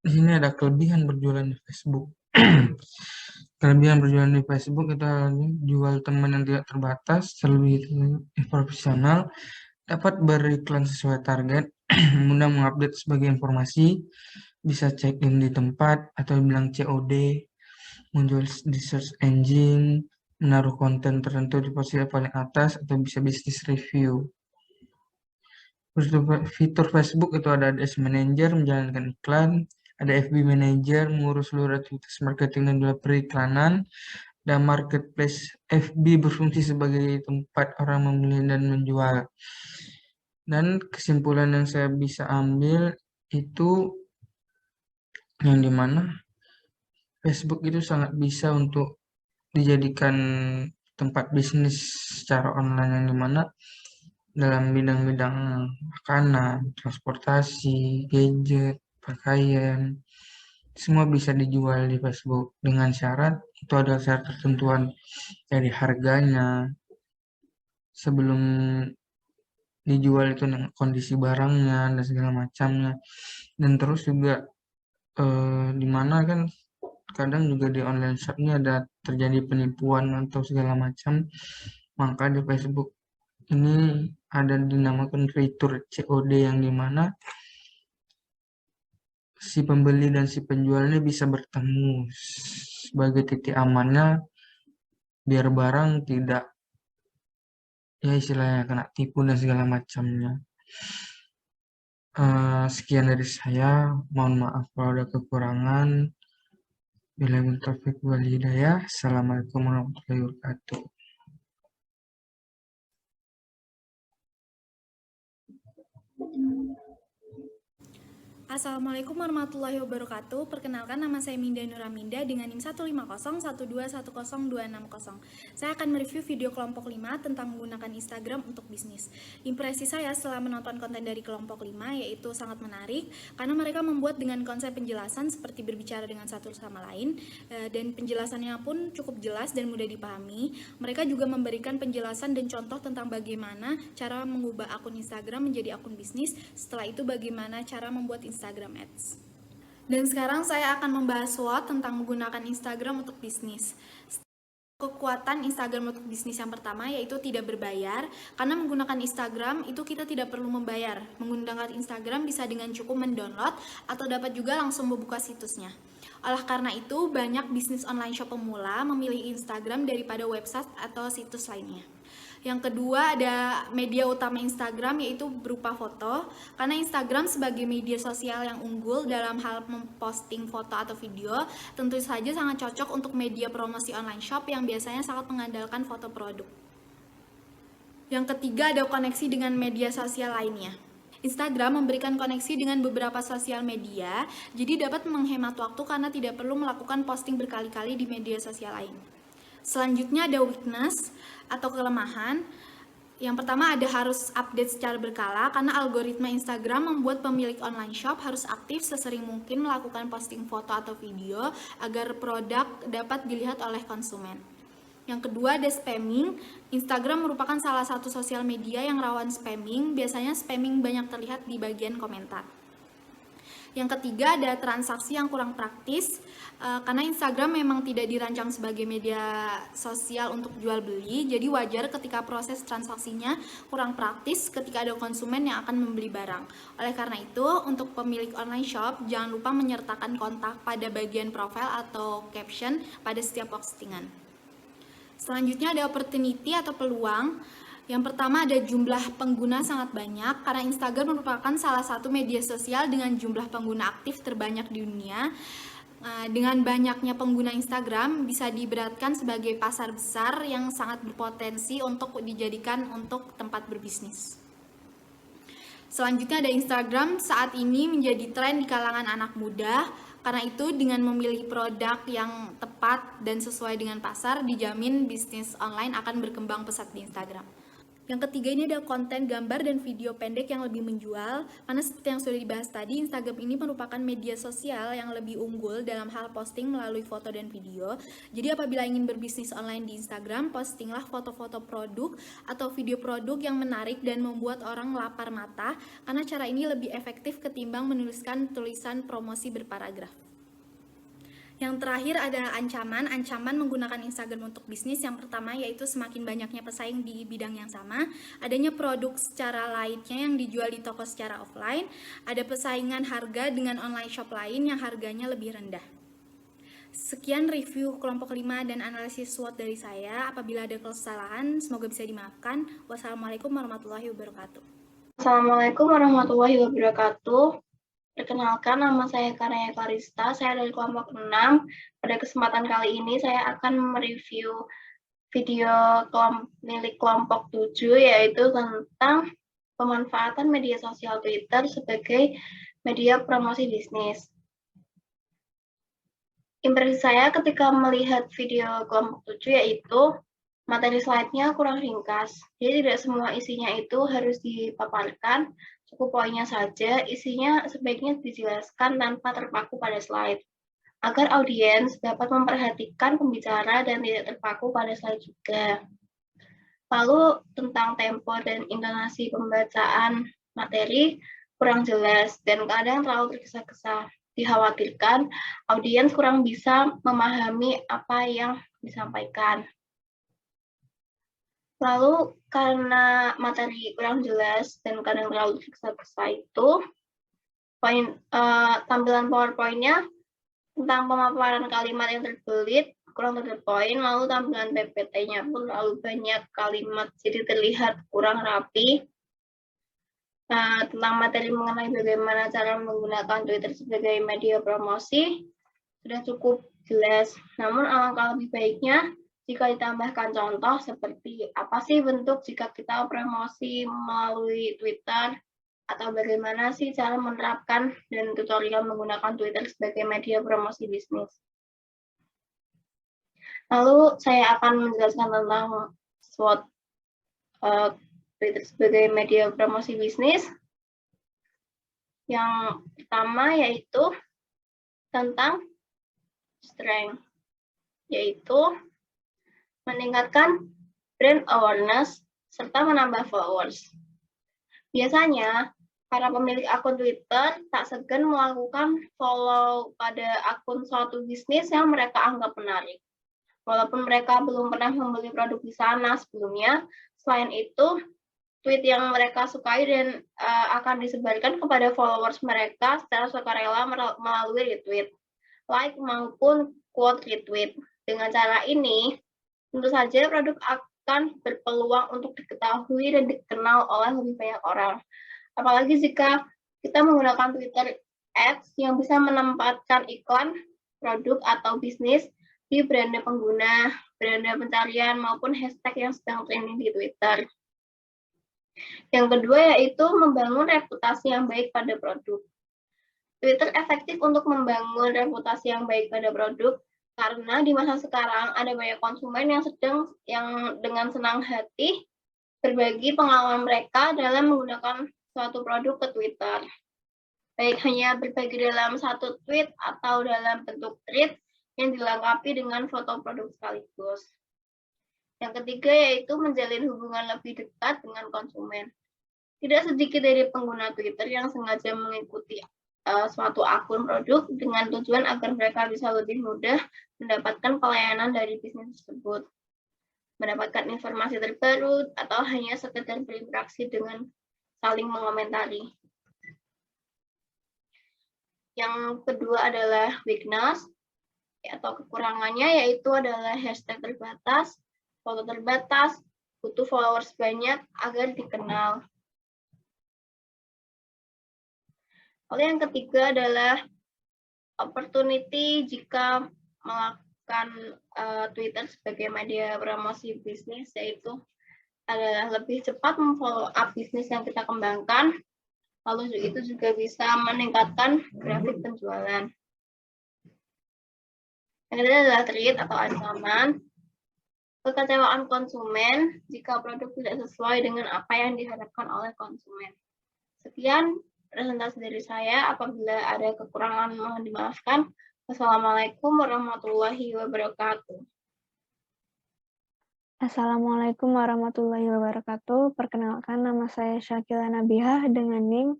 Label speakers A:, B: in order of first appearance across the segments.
A: di sini ada kelebihan berjualan di Facebook. Kelebihan berjualan di Facebook itu adalah jual teman yang tidak terbatas, terlebih profesional, dapat beriklan sesuai target, mudah mengupdate sebagai informasi, bisa check-in di tempat atau bilang COD, muncul di search engine, menaruh konten tertentu di posisi paling atas, atau bisa bisnis review. Fitur Facebook itu ada Ads Manager menjalankan iklan, ada FB Manager mengurus seluruh aktivitas marketing dan jual periklanan, dan Marketplace FB berfungsi sebagai tempat orang membeli dan menjual. Dan kesimpulan yang saya bisa ambil itu yang dimana Facebook itu sangat bisa untuk dijadikan tempat bisnis secara online, yang dimana dalam bidang-bidang makanan, transportasi, gadget, pakaian, semua bisa dijual di Facebook dengan syarat itu ada syarat tertentuan dari harganya sebelum dijual itu dengan kondisi barangnya dan segala macamnya. Dan terus juga di mana kan kadang juga di online shopnya ada terjadi penipuan atau segala macam, maka di Facebook ini ada dinamakan fitur COD yang dimana si pembeli dan si penjual ini bisa bertemu sebagai titik amannya biar barang tidak ya istilahnya kena tipu dan segala macamnya. Sekian dari saya, mohon maaf kalau ada kekurangan. Billahi taufiq wal hidayah. Assalamualaikum warahmatullahi wabarakatuh.
B: Assalamualaikum warahmatullahi wabarakatuh. Perkenalkan, nama saya Minda Nuraminda dengan NIM 15012102660. Saya akan mereview video kelompok 5 tentang menggunakan Instagram untuk bisnis. Impresi saya setelah menonton konten dari kelompok 5 yaitu sangat menarik karena mereka membuat dengan konsep penjelasan seperti berbicara dengan satu sama lain, dan penjelasannya pun cukup jelas dan mudah dipahami. Mereka juga memberikan penjelasan dan contoh tentang bagaimana cara mengubah akun Instagram menjadi akun bisnis. Setelah itu bagaimana cara membuat Instagram Ads. Dan sekarang saya akan membahas SWOT tentang menggunakan Instagram untuk bisnis. Kekuatan Instagram untuk bisnis yang pertama yaitu tidak berbayar. Karena menggunakan Instagram itu kita tidak perlu membayar. Menggunakan Instagram bisa dengan cukup mendownload atau dapat juga langsung membuka situsnya. Oleh karena itu, banyak bisnis online shop pemula memilih Instagram daripada website atau situs lainnya. Yang kedua, ada media utama Instagram yaitu berupa foto. Karena Instagram sebagai media sosial yang unggul dalam hal memposting foto atau video, tentu saja sangat cocok untuk media promosi online shop yang biasanya sangat mengandalkan foto produk. Yang ketiga, ada koneksi dengan media sosial lainnya. Instagram memberikan koneksi dengan beberapa sosial media, jadi dapat menghemat waktu karena tidak perlu melakukan posting berkali-kali di media sosial lain. Selanjutnya ada weakness atau kelemahan. Yang pertama ada harus update secara berkala karena algoritma Instagram membuat pemilik online shop harus aktif sesering mungkin melakukan posting foto atau video agar produk dapat dilihat oleh konsumen. Yang kedua ada spamming. Instagram merupakan salah satu sosial media yang rawan spamming. Biasanya spamming banyak terlihat di bagian komentar. Yang ketiga ada transaksi yang kurang praktis, karena Instagram memang tidak dirancang sebagai media sosial untuk jual beli, jadi wajar ketika proses transaksinya kurang praktis ketika ada konsumen yang akan membeli barang. Oleh karena itu, untuk pemilik online shop jangan lupa menyertakan kontak pada bagian profile atau caption pada setiap postingan. Selanjutnya ada opportunity atau peluang. Yang pertama ada jumlah pengguna sangat banyak karena Instagram merupakan salah satu media sosial dengan jumlah pengguna aktif terbanyak di dunia. Dengan banyaknya pengguna Instagram bisa diibaratkan sebagai pasar besar yang sangat berpotensi untuk dijadikan untuk tempat berbisnis. Selanjutnya ada Instagram saat ini menjadi tren di kalangan anak muda. Karena itu dengan memilih produk yang tepat dan sesuai dengan pasar, dijamin bisnis online akan berkembang pesat di Instagram. Yang ketiga ini ada konten gambar dan video pendek yang lebih menjual, karena seperti yang sudah dibahas tadi, Instagram ini merupakan media sosial yang lebih unggul dalam hal posting melalui foto dan video. Jadi apabila ingin berbisnis online di Instagram, postinglah foto-foto produk atau video produk yang menarik dan membuat orang lapar mata, karena cara ini lebih efektif ketimbang menuliskan tulisan promosi berparagraf. Yang terakhir adalah ancaman menggunakan Instagram untuk bisnis. Yang pertama yaitu semakin banyaknya pesaing di bidang yang sama, adanya produk secara lainnya yang dijual di toko secara offline, ada persaingan harga dengan online shop lain yang harganya lebih rendah. Sekian review kelompok 5 dan analisis SWOT dari saya. Apabila ada kesalahan, semoga bisa dimaafkan. Wassalamualaikum warahmatullahi wabarakatuh.
C: Assalamualaikum warahmatullahi wabarakatuh. Perkenalkan, nama saya Karya Karista, saya dari kelompok 6. Pada kesempatan kali ini saya akan mereview video milik kelompok 7, yaitu tentang pemanfaatan media sosial Twitter sebagai media promosi bisnis. Impresi saya ketika melihat video kelompok 7 yaitu materi slide-nya kurang ringkas, jadi tidak semua isinya itu harus dipaparkan, cukup poinnya saja, isinya sebaiknya dijelaskan tanpa terpaku pada slide, agar audiens dapat memperhatikan pembicara dan tidak terpaku pada slide juga. Lalu tentang tempo dan intonasi pembacaan materi kurang jelas dan kadang terlalu tergesa-gesa. Dikhawatirkan audiens kurang bisa memahami apa yang disampaikan. Lalu karena materi kurang jelas dan kadang terlalu tergesa-gesa itu, tampilan PowerPoint-nya tentang pemaparan kalimat yang terbelit, kurang to the point, lalu tampilan PPT-nya pun terlalu banyak kalimat, jadi terlihat kurang rapi. Tentang materi mengenai bagaimana cara menggunakan Twitter sebagai media promosi, sudah cukup jelas. Namun alangkah lebih baiknya jika ditambahkan contoh seperti apa sih bentuk jika kita promosi melalui Twitter, atau bagaimana sih cara menerapkan dan tutorial menggunakan Twitter sebagai media promosi bisnis. Lalu saya akan menjelaskan tentang SWOT Twitter sebagai media promosi bisnis. Yang pertama yaitu tentang strength, yaitu meningkatkan brand awareness serta menambah followers. Biasanya, para pemilik akun Twitter tak segan melakukan follow pada akun suatu bisnis yang mereka anggap menarik. Walaupun mereka belum pernah membeli produk di sana sebelumnya, selain itu, tweet yang mereka sukai dan akan disebarkan kepada followers mereka secara sukarela melalui retweet, like maupun quote retweet. Dengan cara ini, tentu saja produk akan berpeluang untuk diketahui dan dikenal oleh lebih banyak orang. Apalagi jika kita menggunakan Twitter Ads yang bisa menempatkan iklan, produk, atau bisnis di beranda pengguna, beranda pencarian, maupun hashtag yang sedang trending di Twitter. Yang kedua yaitu membangun reputasi yang baik pada produk. Twitter efektif untuk membangun reputasi yang baik pada produk, karena di masa sekarang ada banyak konsumen yang dengan senang hati berbagi pengalaman mereka dalam menggunakan suatu produk ke Twitter. Baik hanya berbagi dalam satu tweet atau dalam bentuk thread yang dilengkapi dengan foto produk sekaligus. Yang ketiga yaitu menjalin hubungan lebih dekat dengan konsumen. Tidak sedikit dari pengguna Twitter yang sengaja mengikuti suatu akun produk dengan tujuan agar mereka bisa lebih mudah mendapatkan pelayanan dari bisnis tersebut, mendapatkan informasi terbaru, atau hanya sekedar berinteraksi dengan saling mengomentari. Yang kedua adalah weakness, atau kekurangannya, yaitu adalah hashtag terbatas, foto terbatas, butuh followers banyak agar dikenal. Lalu yang ketiga adalah opportunity jika melakukan Twitter sebagai media promosi bisnis, yaitu adalah lebih cepat memfollow up bisnis yang kita kembangkan, lalu itu juga bisa meningkatkan grafik penjualan. Yang ketiga adalah threat atau ancaman. Kekecewaan konsumen jika produk tidak sesuai dengan apa yang diharapkan oleh konsumen. Sekian presentasi dari saya. Apabila ada kekurangan mohon dimaafkan. Wassalamualaikum warahmatullahi wabarakatuh.
D: Assalamualaikum warahmatullahi wabarakatuh. Perkenalkan, nama saya Syakila Nabihah dengan NIM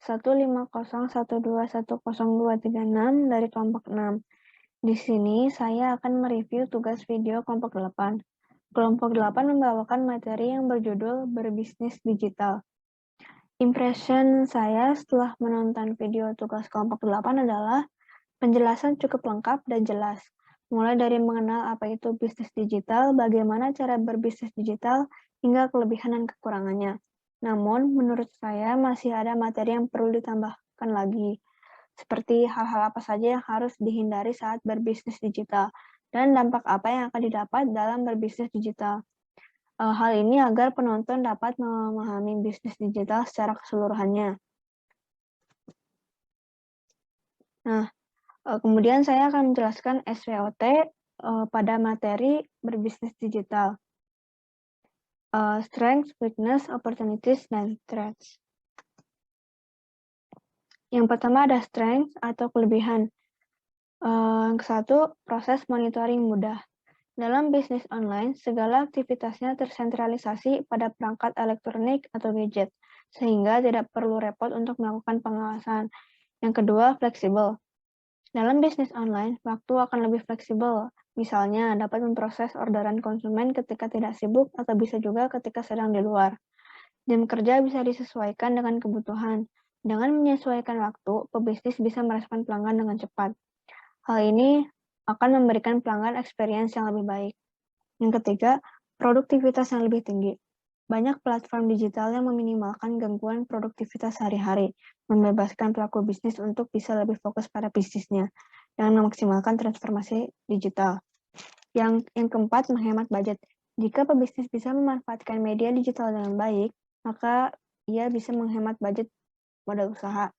D: 15012100236 dari kelompok 6. Di sini saya akan mereview tugas video kelompok 8. Kelompok 8 membawakan materi yang berjudul Berbisnis Digital. Impression saya setelah menonton video tugas kelompok 8 adalah penjelasan cukup lengkap dan jelas. Mulai dari mengenal apa itu bisnis digital, bagaimana cara berbisnis digital, hingga kelebihan dan kekurangannya. Namun, menurut saya masih ada materi yang perlu ditambahkan lagi, seperti hal-hal apa saja yang harus dihindari saat berbisnis digital, dan dampak apa yang akan didapat dalam berbisnis digital. Hal ini agar penonton dapat memahami bisnis digital secara keseluruhannya. Nah, kemudian saya akan menjelaskan SWOT pada materi berbisnis digital. Strengths, weakness, opportunities, dan threats. Yang pertama ada strengths atau kelebihan. Yang satu, proses monitoring mudah. Dalam bisnis online, segala aktivitasnya tersentralisasi pada perangkat elektronik atau gadget, sehingga tidak perlu repot untuk melakukan pengawasan. Yang kedua, fleksibel. Dalam bisnis online, waktu akan lebih fleksibel. Misalnya, dapat memproses orderan konsumen ketika tidak sibuk atau bisa juga ketika sedang di luar. Jam kerja bisa disesuaikan dengan kebutuhan. Dengan menyesuaikan waktu, pebisnis bisa merespon pelanggan dengan cepat. Hal ini akan memberikan pelanggan experience yang lebih baik. Yang ketiga, produktivitas yang lebih tinggi. Banyak platform digital yang meminimalkan gangguan produktivitas sehari-hari, membebaskan pelaku bisnis untuk bisa lebih fokus pada bisnisnya, dan memaksimalkan transformasi digital. Yang keempat, menghemat budget. Jika pebisnis bisa memanfaatkan media digital dengan baik, maka ia bisa menghemat budget modal usaha.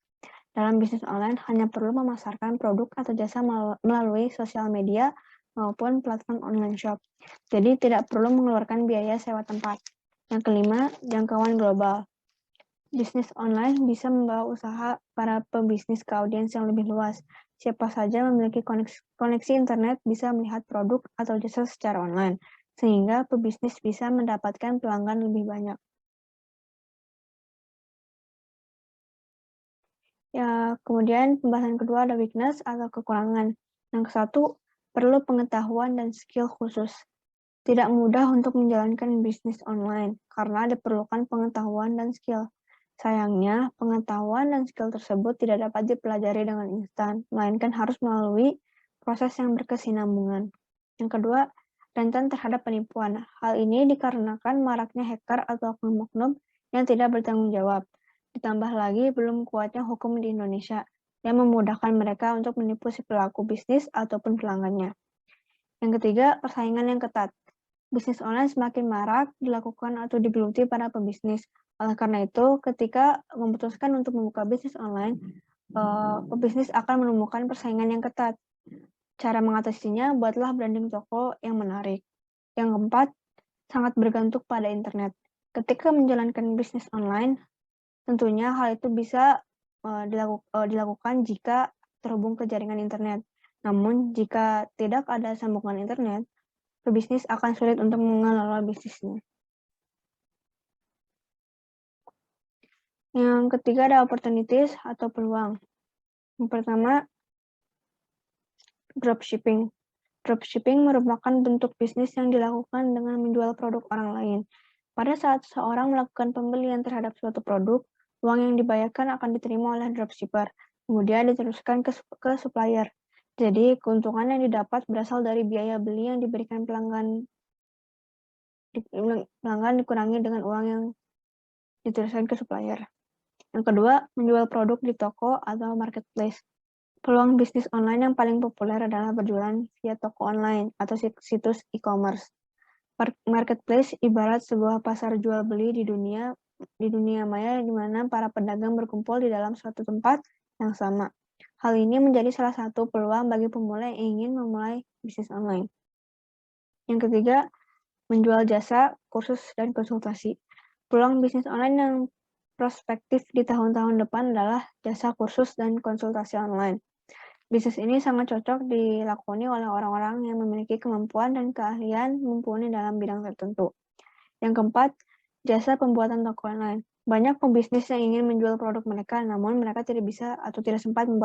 D: Dalam bisnis online, hanya perlu memasarkan produk atau jasa melalui sosial media maupun platform online shop. Jadi tidak perlu mengeluarkan biaya sewa tempat. Yang kelima, jangkauan global. Bisnis online bisa membawa usaha para pebisnis ke audiens yang lebih luas. Siapa saja memiliki koneksi internet bisa melihat produk atau jasa secara online, sehingga pebisnis bisa mendapatkan pelanggan lebih banyak. Ya, kemudian pembahasan kedua ada weakness atau kekurangan. Yang satu, perlu pengetahuan dan skill khusus. Tidak mudah untuk menjalankan bisnis online karena diperlukan pengetahuan dan skill. Sayangnya, pengetahuan dan skill tersebut tidak dapat dipelajari dengan instan, melainkan harus melalui proses yang berkesinambungan. Yang kedua, rentan terhadap penipuan. Hal ini dikarenakan maraknya hacker atau oknum-oknum yang tidak bertanggung jawab. Ditambah lagi belum kuatnya hukum di Indonesia yang memudahkan mereka untuk menipu si pelaku bisnis ataupun pelanggannya. Yang ketiga, persaingan yang ketat. Bisnis online semakin marak dilakukan atau digeluti para pebisnis. Oleh karena itu, ketika memutuskan untuk membuka bisnis online, pebisnis akan menemukan persaingan yang ketat. Cara mengatasinya, buatlah branding toko yang menarik. Yang keempat, sangat bergantung pada internet. Ketika menjalankan bisnis online, tentunya hal itu bisa dilakukan jika terhubung ke jaringan internet. Namun, jika tidak ada sambungan internet, pebisnis akan sulit untuk mengelola bisnisnya. Yang ketiga ada opportunities atau peluang. Yang pertama, dropshipping. Dropshipping merupakan bentuk bisnis yang dilakukan dengan menjual produk orang lain. Pada saat seseorang melakukan pembelian terhadap suatu produk, uang yang dibayarkan akan diterima oleh dropshipper, kemudian diteruskan ke supplier. Jadi, keuntungan yang didapat berasal dari biaya beli yang diberikan pelanggan dikurangi dengan uang yang diteruskan ke supplier. Yang kedua, menjual produk di toko atau marketplace. Peluang bisnis online yang paling populer adalah berjualan via toko online atau situs e-commerce. Marketplace ibarat sebuah pasar jual beli di dunia maya di mana para pedagang berkumpul di dalam suatu tempat yang sama. Hal ini menjadi salah satu peluang bagi pemula yang ingin memulai bisnis online. Yang ketiga, menjual jasa, kursus, dan konsultasi. Peluang bisnis online yang prospektif di tahun-tahun depan adalah jasa kursus dan konsultasi online. Bisnis ini sangat cocok dilakoni oleh orang-orang yang memiliki kemampuan dan keahlian mumpuni dalam bidang tertentu. Yang keempat, jasa pembuatan toko online. Banyak pebisnis yang ingin menjual produk mereka, namun mereka tidak bisa atau tidak sempat membuat